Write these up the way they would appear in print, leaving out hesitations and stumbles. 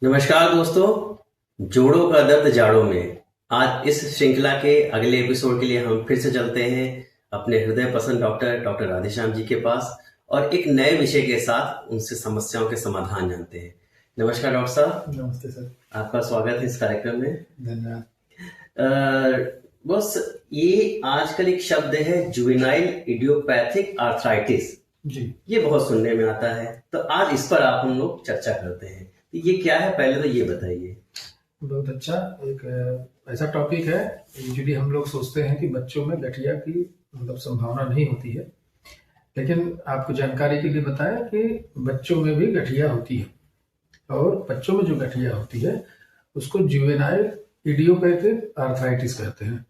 नमस्कार दोस्तों। जोड़ों का दर्द जाड़ों में। आज इस श्रृंखला के अगले एपिसोड के लिए हम फिर से चलते हैं अपने हृदय पसंद डॉक्टर डॉक्टर राधेश्याम जी के पास और एक नए विषय के साथ उनसे समस्याओं के समाधान जानते हैं। नमस्कार डॉक्टर साहब। नमस्ते सर। आपका स्वागत है इस कार्यक्रम में। धन्यवाद। बस ये आजकल एक शब्द है जुवेनाइल इडियोपैथिक आर्थराइटिस। जी। ये बहुत सुनने में आता है, तो आज इस पर आप हम लोग चर्चा करते हैं। ये क्या है, पहले तो ये बताइए। बहुत अच्छा एक ऐसा टॉपिक है। यूजुअली हम लोग सोचते हैं कि बच्चों में गठिया की संभावना नहीं होती है, लेकिन आपको जानकारी के लिए बताया कि बच्चों में भी गठिया होती है, और बच्चों में जो गठिया होती है उसको जुवेनाइल इडियोपैथिक आर्थराइटिस कहते हैं।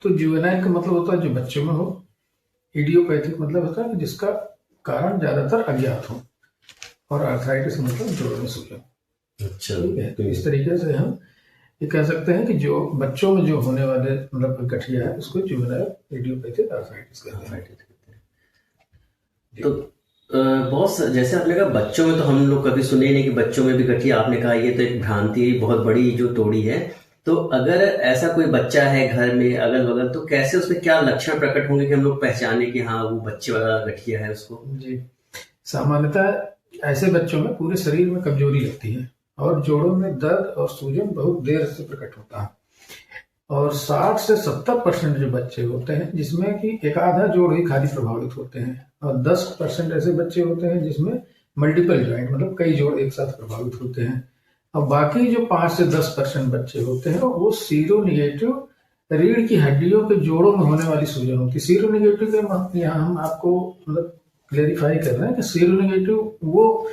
तो जुवेनाइल का मतलब होता है जो बच्चों में हो, इडियोपैथिक मतलब होता है कि जिसका कारण ज्यादातर अज्ञात हो, और आर्थराइटिस मतलब जोड़ों में सूजन। अच्छा, ठीक है। तो इस तरीके से हम ये कह सकते हैं कि जो बच्चों में जो होने वाले गठिया है उसको जुवेनाइल इडियोपैथिक आर्थराइटिस कहते हैं। तो बॉस, जैसे आपने कहा बच्चों में, तो हम लोग कभी सुने नहीं कि बच्चों में भी गठिया। आपने कहा ये तो एक भ्रांति बहुत बड़ी जो तोड़ी है। तो अगर ऐसा कोई बच्चा है घर में अगल बगल, तो कैसे उसमें क्या लक्षण प्रकट होंगे कि हम लोग पहचाने कि हाँ वो बच्चे वाला गठिया है उसको? जी, सामान्यतः ऐसे बच्चों में पूरे शरीर में कमजोरी लगती है और जोड़ों में दर्द और सूजन बहुत देर से प्रकट होता है। और 60 से 70% जो बच्चे होते हैं जिसमें कि एक आधा जोड़ ही खाली प्रभावित होते हैं, और 10% ऐसे बच्चे होते हैं जिसमें मल्टीपल जॉइंट मतलब कई जोड़ एक साथ प्रभावित होते हैं। और बाकी जो 5 से 10% बच्चे होते हैं वो सीरोनिगेटिव रीढ़ की हड्डियों के जोड़ों में होने वाली सूजन होती है। सीरोनिगेटिव के यहाँ हम आपको क्लेरिफाई कर रहे हैं कि सीरोनिगेटिव वो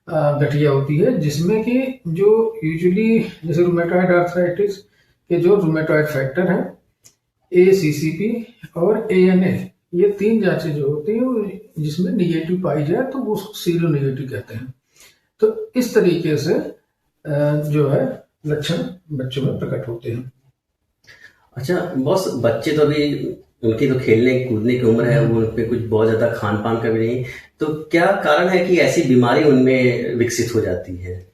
गठिया होती है जिसमें कि जो यूजुअली जैसे रूमेटॉइड आर्थराइटिस के जो रूमेटॉइड फैक्टर है ACCP और ANA, ये 3 जांचें जो होती हैं जिसमें निगेटिव पाई जाए तो वो सीरोनिगेटिव कहते हैं। तो इस तरीके से जो है लक्षण बच्चों में प्रकट होते हैं। अच्छा बॉस, बच्चे तो अभी उनकी तो खेलने कूदने की उम्र है, वो उन पे कुछ बहुत ज्यादा खान पान का भी नहीं, तो क्या कारण है कि ऐसी बीमारी उनमें विकसित हो जाती है?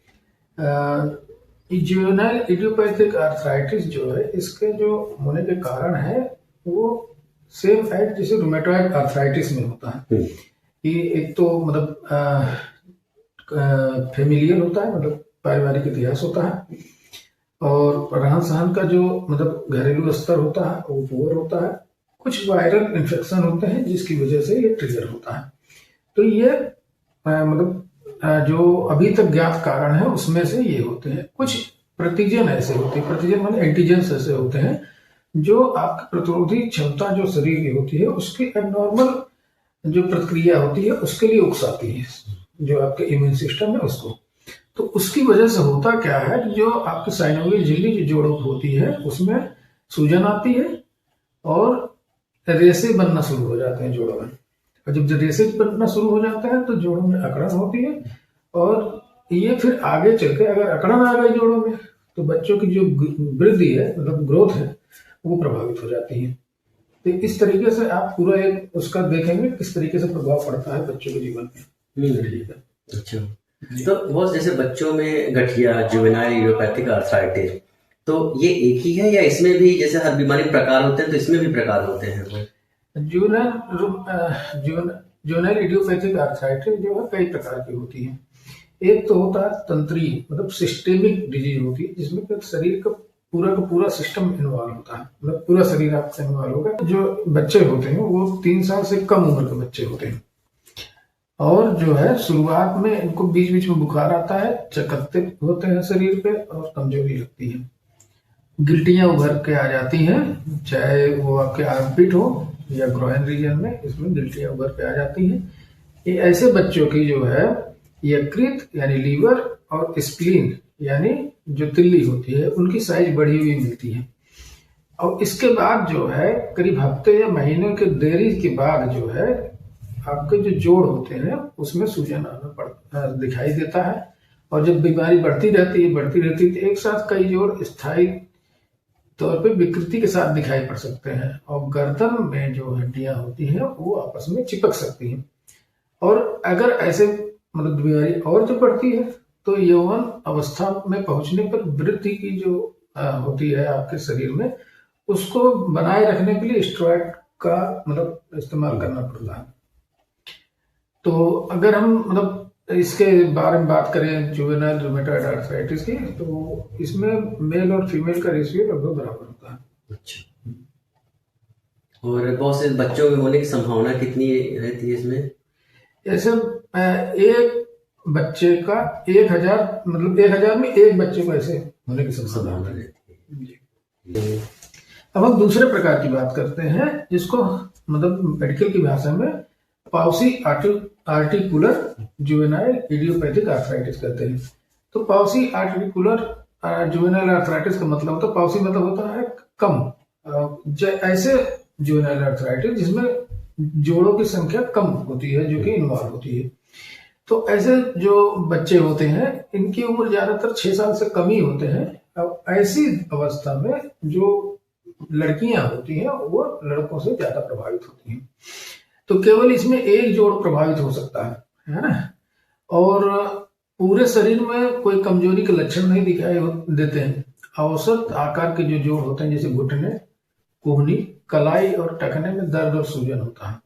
जुवेनाइल इडियोपैथिक आर्थराइटिस जो है इसके जो होने के कारण है वो सेम एज जैसे रूमेटॉइड आर्थराइटिस में होता है कि एक तो फेमिलियल होता है, मतलब पारिवारिक इतिहास होता है, और रहन सहन का जो घरेलू स्तर होता है वो पुअर होता है, कुछ वायरल इन्फेक्शन होते हैं जिसकी वजह से ये ट्रिगर होता है। तो ये जो अभी तक ज्ञात कारण है उसमें से ये होते हैं। कुछ प्रतिजन ऐसे होते हैं, प्रतिजन माने एंटीजेंस ऐसे होते हैं जो आपकी प्रतिरोधी क्षमता जो शरीर की होती है उसकी एबनॉर्मल जो प्रक्रिया होती है उसके लिए उकसाती है, जो आपके इम्यून सिस्टम है उसको। तो उसकी वजह से होता क्या है, जो आपकी साइनोवियल झिल्ली जो जोड़ों होती है उसमें सूजन आती है और रेसे बनना शुरू हो जाते हैं जोड़ों में। और जब रेसे बनना शुरू हो जाता है तो जोड़ों में अकड़न होती है, और ये फिर आगे चल के अगर अकड़न आ गई जोड़ों में तो बच्चों की जो वृद्धि है ग्रोथ है वो प्रभावित हो जाती है। तो इस तरीके से आप पूरा एक उसका देखेंगे किस तरीके से प्रभाव पड़ता है बच्चों के जीवन में। अच्छा, तो बहुत जैसे बच्चों में गठिया जुवेनाइल इडियोपैथिक आर्थराइटिस, तो ये एक ही है या इसमें भी जैसे हर बीमारी प्रकार होते हैं तो इसमें भी प्रकार होते हैं? जुवेनाइल इडियोपैथिक आर्थराइटिस जो है कई प्रकार की होती है। एक तो होता है तंत्रीय सिस्टेमिक डिजीज होती है जिसमें शरीर का पूरा सिस्टम इन्वॉल्व होता है, पूरा शरीर आपका इन्वॉल्व होगा। जो बच्चे होते हैं वो 3 साल से कम उम्र के बच्चे होते हैं, और जो है शुरुआत में इनको बीच बीच में बुखार आता है, चकत्ते होते हैं शरीर पे और कमजोरी लगती है, गिल्टियां उभर के आ जाती हैं, चाहे वो आपके आर्मपिट हो या ग्रोइन रीजन में, इसमें गिल्टियां उभर के आ जाती हैं। ये ऐसे बच्चों की जो है यकृत यानी लीवर और स्प्लीन यानी जो तिल्ली होती है उनकी साइज बढ़ी हुई मिलती है। और इसके बाद जो है करीब हफ्ते या महीनों के देरी के बाद जो है आपके जो जोड़ होते हैं उसमें सूजन आना दिखाई देता है। और जब बीमारी बढ़ती रहती है तो एक साथ कई जोड़ स्थायी तौर पे विकृति के साथ दिखाई पड़ सकते हैं, और गर्दन में जो हड्डियां होती हैं वो आपस में चिपक सकती हैं। और अगर ऐसे बीमारी और जो बढ़ती है तो यौवन अवस्था में पहुंचने पर वृद्धि की जो होती है आपके शरीर में, उसको बनाए रखने के लिए स्टेरॉइड का मतलब इस्तेमाल करना पड़ता है। तो अगर हम मतलब इसके बारे में बात करें जुवेनाइल रूमेटॉइड आर्थराइटिस की, तो इसमें मेल और फीमेल का रेशियो लगभग बराबर होता है। अच्छा। और बहुत से बच्चों में होने की संभावना कितनी रहती है इसमें? ऐसे एक बच्चे का 1000 मतलब 1000 में एक बच्चे को ऐसे होने की संभावना रहती है। अब हम दूसरे प्रकार की बात करते हैं, जिसको मतलब मेडिकल की भाषा में पाउसी आर्टिकुलर जुवेनाइल इडियोपैथिक आर्थराइटिस कहते हैं। तो पाउसी आर्टिकुलर जुवेनाइल आर्थराइटिस का मतलब होता है, पाउसी मतलब होता है कम, ऐसे जुवेनाइल आर्थराइटिस जिसमें जोड़ों की संख्या कम होती है, जो कि इन्वॉल्व होती है। तो ऐसे जो बच्चे होते हैं, इनकी उम्र ज्यादातर 6 साल से कम ही होते हैं। अब ऐसी अवस्था में जो लड़कियां होती हैं वो लड़कों से ज्यादा प्रभावित होती हैं। तो केवल इसमें एक जोड़ प्रभावित हो सकता है ना, और पूरे शरीर में कोई कमजोरी के लक्षण नहीं दिखाई देते हैं। औसत आकार के जो जोड़ होते हैं, जैसे घुटने, कोहनी, कलाई और टखने में दर्द और सूजन होता है।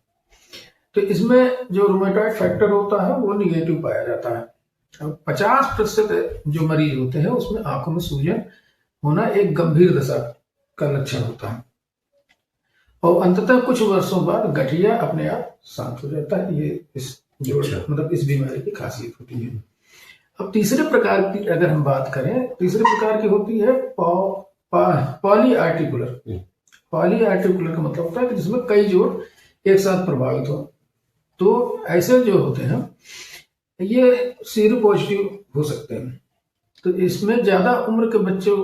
तो इसमें जो रूमेटॉइड फैक्टर होता है वो निगेटिव पाया जाता है। 50% जो मरीज होते हैं उसमें आंखों में सूजन होना एक गंभीर दशा का लक्षण होता है, और अंततः कुछ वर्षों बाद गठिया अपने आप शांत हो जाता है। ये इस जोड़ मतलब इस बीमारी की खासियत होती है। अब तीसरे प्रकार की अगर हम बात करें, तीसरे प्रकार की होती है पॉली आर्टिकुलर। पॉली आर्टिकुलर का मतलब होता है कि जिसमें कई जोड़ एक साथ प्रभावित हो। तो ऐसे जो होते हैं ये सीरो पॉजिटिव हो सकते हैं। तो इसमें ज्यादा उम्र के बच्चों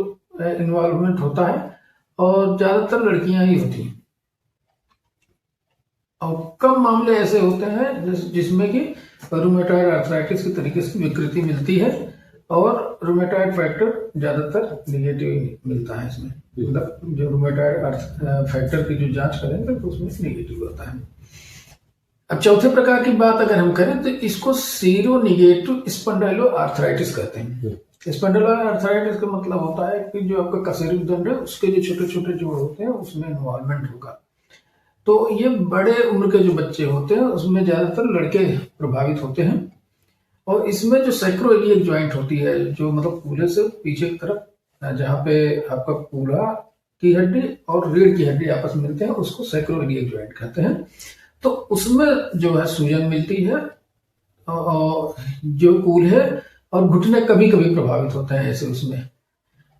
इन्वॉल्वमेंट होता है और ज्यादातर लड़कियां ही होती हैं। और कम मामले ऐसे होते हैं जिसमें कि रूमेटॉइड आर्थराइटिस के तरीके से विकृति मिलती है, और रूमेटॉइड फैक्टर ज्यादातर निगेटिव मिलता है इसमें। मतलब जो रूमेटॉइड फैक्टर की जो जांच करेंगे तो उसमें निगेटिव होता है। अब चौथे प्रकार की बात अगर हम करें तो इसको सीरो निगेटिव स्पॉन्डाइलो आर्थराइटिस कहते हैं। स्पॉन्डाइलो आर्थराइटिस का मतलब होता है कि जो आपका कशेरुकदंड है उसके जो छोटे छोटे जोड़ होते हैं उसमें इन्वॉल्वमेंट होगा। तो ये बड़े उम्र के जो बच्चे होते हैं उसमें ज्यादातर लड़के प्रभावित होते हैं। और इसमें जो सैक्रोइलियक ज्वाइंट होती है, जो मतलब कूल्हे से पीछे की तरफ जहाँ पे आपका कूल्हा की हड्डी और रीढ़ की हड्डी आपस में मिलते हैं, उसको सैक्रोइलियक ज्वाइंट कहते हैं। तो उसमें जो है सूजन मिलती है, और जो कूल्हे और घुटने कभी कभी प्रभावित होते हैं ऐसे उसमें,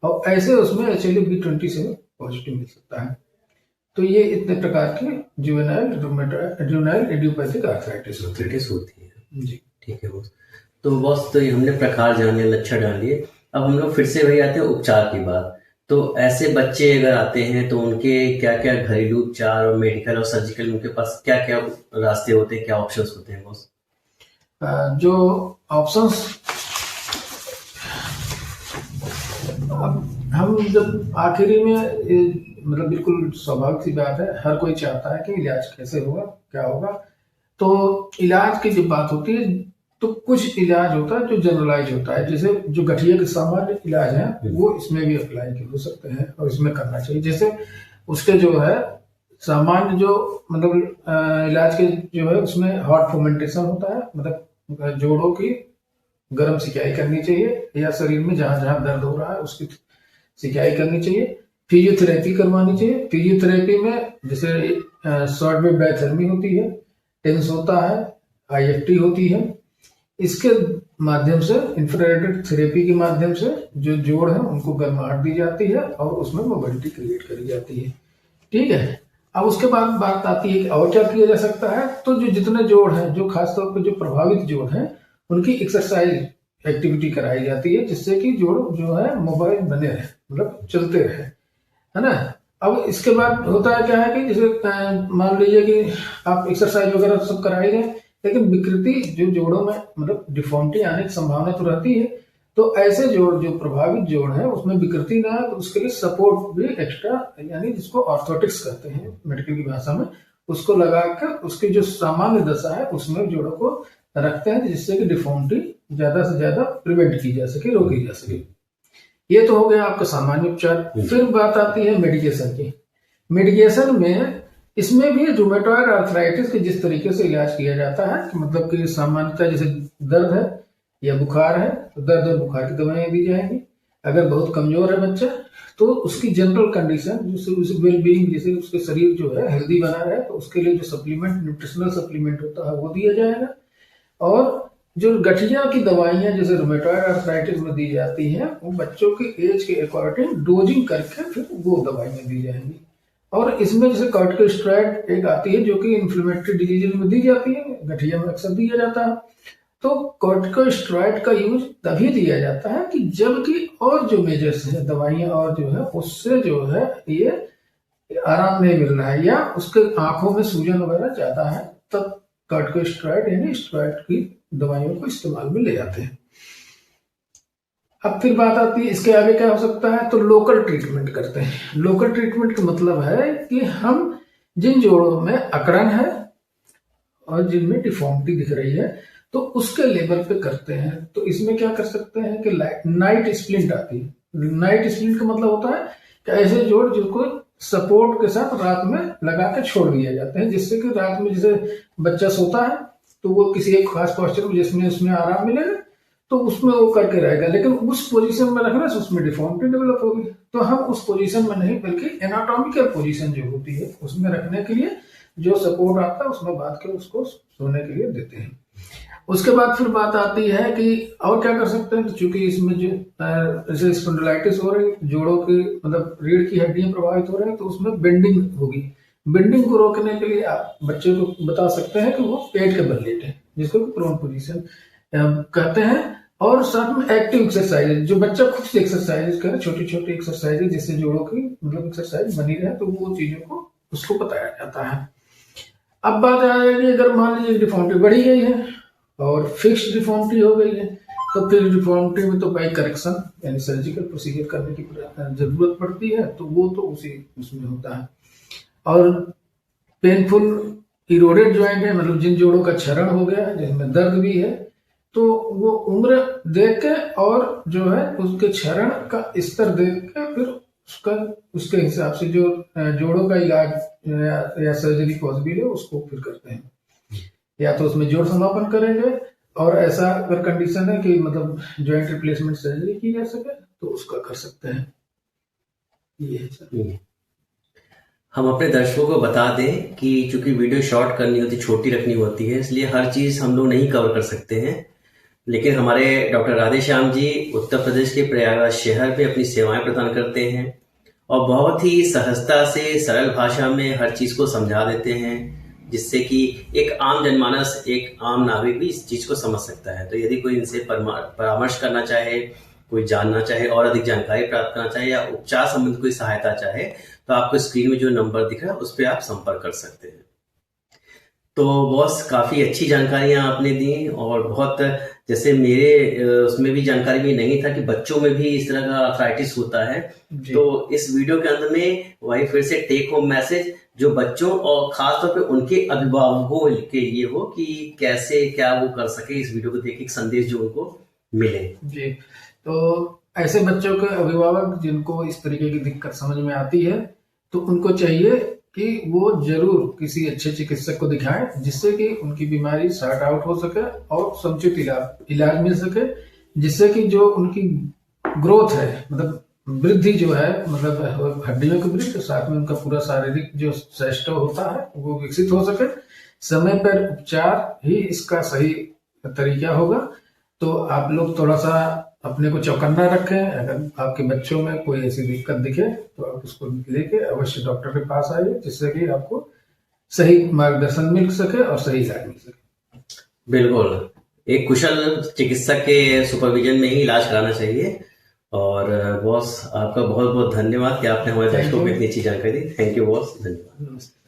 और ऐसे उसमें HLA-B27 पॉजिटिव मिल सकता है। तो ये इतने प्रकार के जुवेनाइल इडियोपैथिक आर्थराइटिस होती है जी। ठीक है बॉस। तो बॉस, तो ये हमने प्रकार जाने, लक्षण जान लिए। अब हम लोग फिर से वही आते हैं उपचार की बात। तो ऐसे बच्चे अगर आते हैं तो उनके क्या क्या घरेलू उपचार और मेडिकल और सर्जिकल, उनके पास क्या क्या रास्ते होते हैं, क्या ऑप्शंस होते हैं बॉस? जो ऑप्शंस, अब हम जब आखिरी में मतलब बिल्कुल स्वाभाविक सी बात है, हर कोई चाहता है कि इलाज कैसे होगा, क्या होगा। तो इलाज की जब बात होती है तो कुछ इलाज होता है जो जनरलाइज होता है, जैसे जो गठिया के सामान्य इलाज है वो इसमें भी अप्लाई हो सकते हैं और इसमें करना चाहिए। जैसे उसके जो है सामान्य जो मतलब इलाज के जो है उसमें हॉट फोमेंटेशन होता है, मतलब जोड़ों की गर्म सिकाई करनी चाहिए, या शरीर में जहां जहां दर्द हो रहा है उसकी सिकाई करनी चाहिए। फिजियोथेरेपी करवानी चाहिए। फिजियोथेरेपी में जैसे शॉर्ट वेव डायथर्मी होती है, टेंस होता है, IFT होती है। इसके माध्यम से, इंफ्रारेड थेरेपी के माध्यम से जो जोड़ है उनको गर्माहट दी जाती है और उसमें मोबिलिटी क्रिएट करी जाती है। ठीक है। अब उसके बाद बात आती है कि और क्या किया जा सकता है। तो जो जितने जोड़ हैं, जो खासतौर पर जो प्रभावित जोड़ हैं, उनकी एक्सरसाइज एक्टिविटी कराई जाती है, जिससे कि जोड़ जो है मोबाइल बने रहे, मतलब चलते रहे, है ना। अब इसके बाद होता है क्या है कि जैसे मान लीजिए कि आप एक्सरसाइज वगैरह सब कराई रहे, लेकिन विकृति जो जोड़ों में मतलब डिफॉर्मिटी आने की संभावना तो रहती है। तो ऐसे जोड़, जो प्रभावित जोड़ है, उसमें विकृति ना है तो उसके लिए सपोर्ट भी एक्स्ट्रा, यानी जिसको ऑर्थोटिक्स कहते हैं मेडिकल की भाषा में, उसको लगा कर उसकी जो सामान्य दशा है उसमें जोड़ों को रखते हैं, जिससे कि डिफॉर्मिटी ज्यादा से ज्यादा प्रिवेंट की जा सके, रोकी जा सके। ये तो हो गया आपका सामान्य उपचार। फिर बात आती है मेडिकेशन की। मेडिकेशन में इसमें भी रूमेटॉइड आर्थराइटिस के जिस तरीके से इलाज किया जाता है कि मतलब कि सामान्यतः जैसे दर्द है या बुखार है तो दर्द और बुखार की दवाएं दी जाएंगी। अगर बहुत कमजोर है बच्चा तो उसकी जनरल कंडीशन, जिससे वेल बीइंग, जैसे उसके शरीर जो है हेल्दी बना रहे, तो उसके लिए जो सप्लीमेंट, न्यूट्रिशनल सप्लीमेंट होता है वो दिया जाएगा। और जो गठिया की दवाइयां जैसे रूमेटॉइड आर्थराइटिस में दी जाती हैं, वो बच्चों के एज के अकॉर्डिंग डोजिंग करके फिर वो दवाइयां दी जाएंगी। और इसमें जैसे कॉर्टिकोस्टेरॉइड एक आती है जो कि इन्फ्लेमेटरी डिजीज में दी जाती है, गठिया में अक्सर दिया जाता है। तो कॉर्टिकोस्टेरॉइड का यूज तभी दिया जाता है कि जबकि और जो मेजर्स है दवाइयां और जो है उससे जो है ये आराम नहीं मिल रहा है या उसके आंखों में सूजन वगैरह ज्यादा है, तब कॉर्टिकोस्टेरॉइड यानी स्टेरॉइड की दवाइयों को इस्तेमाल में ले जाते हैं। अब फिर बात आती है इसके आगे क्या हो सकता है, तो लोकल ट्रीटमेंट करते हैं। लोकल ट्रीटमेंट का मतलब है कि हम जिन जोड़ों में अकड़न है और जिनमें डिफॉर्मिटी दिख रही है तो उसके लेवल पे करते हैं। तो इसमें क्या कर सकते हैं कि नाइट स्प्लिंट आती है। नाइट स्प्लिंट का मतलब होता है कि ऐसे जोड़ जिनको सपोर्ट के साथ रात में लगा के छोड़ दिया जाते हैं, जिससे कि रात में जैसे बच्चा सोता है तो वो किसी एक खास पोस्चर में जिसमें उसमें आराम मिलेगा तो उसमें वो करके रहेगा, लेकिन उस पोजीशन में रखने से उसमें डिफॉर्मिटी डेवलप होगी। तो हम उस पोजीशन में नहीं बल्कि एनाटॉमिकल पोजीशन जो होती है उसमें रखने के लिए जो सपोर्ट आता है उसमें बांध के उसको सोने के लिए देते हैं। उसके बाद फिर बात आती है कि और क्या कर सकते हैं, तो चूंकि इसमें जो जैसे स्पॉन्डिलाइटिस हो रही, जोड़ों की मतलब रीढ़ की हड्डियां प्रभावित हो रही है, तो उसमें बेंडिंग होगी। बेंडिंग को रोकने के लिए आप बच्चे को बता सकते हैं कि वो पेट के बल लेटे, जिसको प्रोन पोजीशन कहते हैं। और साथ में एक्टिव एक्सरसाइज, जो बच्चा खुद से एक्सरसाइज करे, छोटी छोटी एक्सरसाइज जिससे जोड़ों की मतलब एक्सरसाइज बनी रहे, तो वो चीजों को उसको बताया जाता है। अब बात आ जाएगी अगर मान लीजिए डिफॉर्मिटी बढ़ी गई है और फिक्स्ड डिफॉर्मिटी हो गई है, तो फिर डिफॉर्मिटी में तो बाई करेक्शन यानी सर्जिकल प्रोसीजर करने की जरूरत पड़ती है, तो वो तो उसी उसमें होता है। और पेनफुल इरोडेड ज्वाइंट है, मतलब जिन जोड़ों का क्षरण हो गया है जिनमें दर्द भी है, तो वो उम्र देख के और जो है उसके क्षरण का स्तर देख के फिर उसके हिसाब से जो जोड़ों का इलाज या सर्जरी पॉसिबल है उसको फिर करते हैं। या तो उसमें जोड़ समापन करेंगे, और ऐसा अगर कंडीशन है कि मतलब ज्वाइंट रिप्लेसमेंट सर्जरी की जा सके तो उसका कर सकते हैं। ये है सर। हम अपने दर्शकों को बता दें कि चूंकि वीडियो शॉर्ट करनी होती, छोटी रखनी होती है, इसलिए हर चीज हम लोग नहीं कवर कर सकते हैं। लेकिन हमारे डॉक्टर राधेश्याम जी उत्तर प्रदेश के प्रयागराज शहर में अपनी सेवाएं प्रदान करते हैं और बहुत ही सहजता से सरल भाषा में हर चीज को समझा देते हैं, जिससे कि एक आम जनमानस, एक आम नागरिक भी इस चीज को समझ सकता है। तो यदि कोई इनसे परामर्श करना चाहे, कोई जानना चाहे और अधिक जानकारी प्राप्त करना चाहे या उपचार संबंधी कोई सहायता चाहे, तो आपको स्क्रीन में जो नंबर दिख रहा है उस पर आप संपर्क कर सकते हैं। तो बॉस, काफी अच्छी जानकारियां आपने दी और बहुत, जैसे मेरे उसमें भी जानकारी भी नहीं था कि बच्चों में भी इस तरह का आर्थराइटिस होता है। तो इस वीडियो के अंत में वही फिर से टेक होम मैसेज जो बच्चों और खासतौर पे उनके अभिभावकों के लिए हो कि कैसे क्या वो कर सके, इस वीडियो को देख एक संदेश जो उनको मिले। जी, तो ऐसे बच्चों के अभिभावक जिनको इस तरीके की दिक्कत समझ में आती है, तो उनको चाहिए कि वो जरूर किसी अच्छे चिकित्सक को दिखाएं, जिससे कि उनकी बीमारी सॉर्ट आउट हो सके और समुचित इलाज मिल सके, जिससे कि जो उनकी ग्रोथ है, मतलब वृद्धि जो है, मतलब हड्डियों की वृद्धि, साथ में उनका पूरा शारीरिक जो स्वास्थ्य होता है वो विकसित हो सके। समय पर उपचार ही इसका सही तरीका होगा। तो आप लोग थोड़ा सा अपने को चौकन्ना रखें। अगर आपके बच्चों में कोई ऐसी दिक्कत दिखे तो आप उसको लेके अवश्य डॉक्टर के पास आइए, जिससे कि आपको सही मार्गदर्शन मिल सके और सही इलाज मिल सके। बिल्कुल, एक कुशल चिकित्सक के सुपरविजन में ही इलाज कराना चाहिए। और बॉस, आपका बहुत बहुत धन्यवाद कि आपने हमारे दर्शकों को इतनी अच्छी जानकारी दी। थैंक यू बॉस, धन्यवाद। नमस्ते।